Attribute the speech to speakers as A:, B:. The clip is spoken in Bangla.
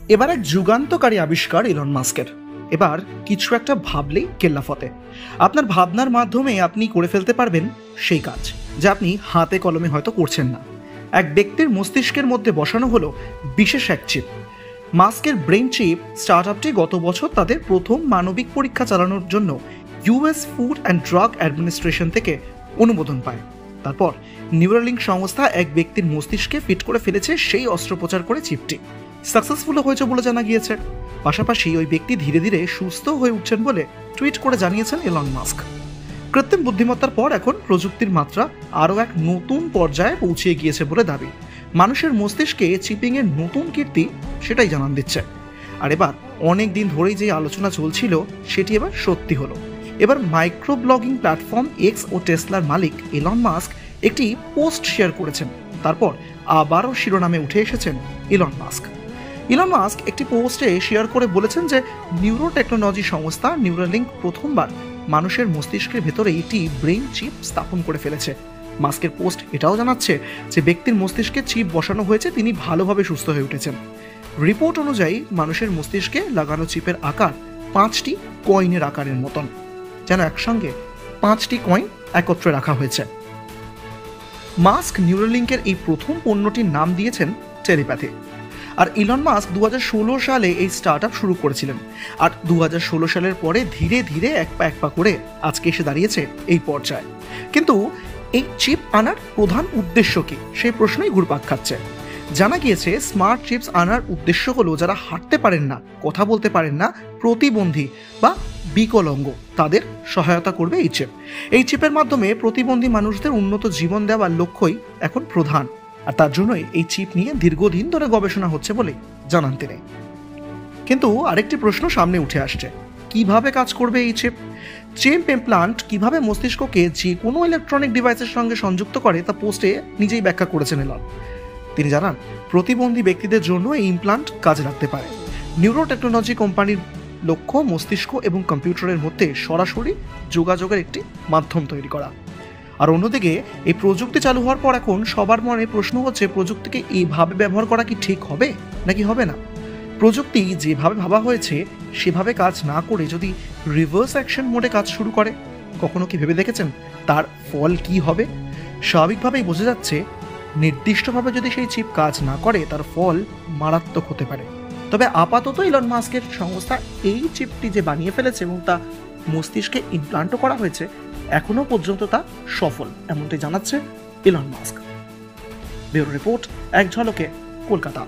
A: এবার এক যুগান্তকারী আবিষ্কার ইলন মাস্কের। এবার কিছু একটা ভাবলেই কেল্লাফতে। আপনার ভাবনার মাধ্যমে আপনি করে ফেলতে পারবেন সেই কাজ যা আপনি হাতে কলমে হয়তো করছেন না। এক ব্যক্তির মস্তিষ্কের মধ্যে বসানো হলো বিশেষ এক চিপ। মাস্কের ব্রেন চিপ স্টার্টআপটি গত বছর তাদের প্রথম মানবিক পরীক্ষা চালানোর জন্য US food and drug administration থেকে অনুমোদন পায়। তারপর নিউরালিঙ্ক সংস্থা এক ব্যক্তির মস্তিষ্কে ফিট করে ফেলেছে সেই অস্ত্রোপচার করে চিপটি। সাকসেসফুল হয়েছে বলে জানা গিয়েছে। পাশাপাশি ওই ব্যক্তি ধীরে ধীরে সুস্থ হয়ে উঠছেন বলে টুইট করে জানিয়েছেন ইলন মাস্ক। কৃত্রিম বুদ্ধিমত্তার পর এখন প্রযুক্তির মাত্রা আরও এক নতুন পর্যায়ে পৌঁছে গিয়েছে বলে দাবি। মানুষের মস্তিষ্কে চিপিংয়ের নতুন কীর্তি সেটাই জানান দিচ্ছে। আর এবার অনেক দিন ধরেই যে আলোচনা চলছিল সেটি এবার সত্যি হলো। এবার মাইক্রো ব্লগিং প্ল্যাটফর্ম এক্স ও টেসলার মালিক ইলন মাস্ক একটি পোস্ট শেয়ার করেছেন। তারপর আবারও শিরোনামে উঠে এসেছেন ইলন মাস্ক। ইলন মাস্ক একটি পোস্টে শেয়ার করে বলেছেন যে নিউরো টেকনোলজি সংস্থা নিউরালিঙ্ক প্রথমবার মানুষের মস্তিষ্কের ভেতরে একটি ব্রেইন চিপ স্থাপন করে ফেলেছে। মাস্কের পোস্ট এটাও জানাচ্ছে যে ব্যক্তির মস্তিষ্কে চিপ বসানো হয়েছে, তিনি ভালোভাবে সুস্থ হয়ে উঠেছেন। রিপোর্ট অনুযায়ী মানুষের মস্তিষ্কে লাগানো চিপের আকার 5টি কয়েনের আকারের মতন, যেন একসঙ্গে 5টি কয়েন একত্রে রাখা হয়েছে। মাস্ক নিউরালিঙ্কের এই প্রথম পণ্যটির নাম দিয়েছেন টেলিপ্যাথি। আর ইলন মাস্ক 2016 সালে এই স্টার্টআপ শুরু করেছিলেন। আর 2016 সালের পরে ধীরে ধীরে এক পা করে আজকে এসে দাঁড়িয়েছে এই পর্যায়ে। কিন্তু এই চিপ আনার প্রধান উদ্দেশ্য কি, সেই প্রশ্নই ঘুরপাক খাচ্ছে। জানা গিয়েছে স্মার্ট চিপস আনার উদ্দেশ্য হলো যারা হাঁটতে পারেন না, কথা বলতে পারেন না, প্রতিবন্ধী বা বিকলাঙ্গ, তাদের সহায়তা করবে এই চিপ। এই চিপের মাধ্যমে প্রতিবন্ধী মানুষদের উন্নত জীবন দেওয়ার লক্ষ্যই এখন প্রধান। আর তার জন্যই এই চিপ নিয়ে দীর্ঘদিন ধরে গবেষণা হচ্ছে বলে জানান তিনি। কিন্তু আরেকটি প্রশ্ন সামনে উঠে আসছে, কিভাবে কাজ করবে এই চিপ? চিপ ইমপ্লান্ট কিভাবে মস্তিষ্ককে যে কোনো ইলেকট্রনিক ডিভাইসের সঙ্গে সংযুক্ত করে তা পোস্টে নিজেই ব্যাখ্যা করেছেন ইলন। তিনি জানান প্রতিবন্ধী ব্যক্তিদের জন্য এই ইমপ্লান্ট কাজে লাগতে পারে। নিউরো টেকনোলজি কোম্পানির লক্ষ্য মস্তিষ্ক এবং কম্পিউটারের মধ্যে সরাসরি যোগাযোগের একটি মাধ্যম তৈরি করা। আর অন্যদিকে এই প্রযুক্তি চালু হওয়ার পর এখন সবার মনে প্রশ্ন হচ্ছে, প্রযুক্তিকে এইভাবে ব্যবহার করা কি ঠিক হবে নাকি হবে না? প্রযুক্তি যেভাবে ভাবা হয়েছে সেভাবে কাজ না করে যদি রিভার্স অ্যাকশন মোডে কাজ শুরু করে, কখনো কি ভেবে দেখেছেন তার ফল কি হবে? স্বাভাবিকভাবেই বোঝা যাচ্ছে নির্দিষ্টভাবে যদি সেই চিপ কাজ না করে তার ফল মারাত্মক হতে পারে। তবে আপাতত ইলন মাস্কের সংস্থা এই চিপটি যে বানিয়ে ফেলেছে এবং তা মস্তিষ্কে ইমপ্লান্টও করা হয়েছে, এখনো পর্যন্ত তা সফল, এমনটাই জানাচ্ছে ইলন মাস্ক। ব্যুরো রিপোর্ট, এক ঝলকে, কলকাতা।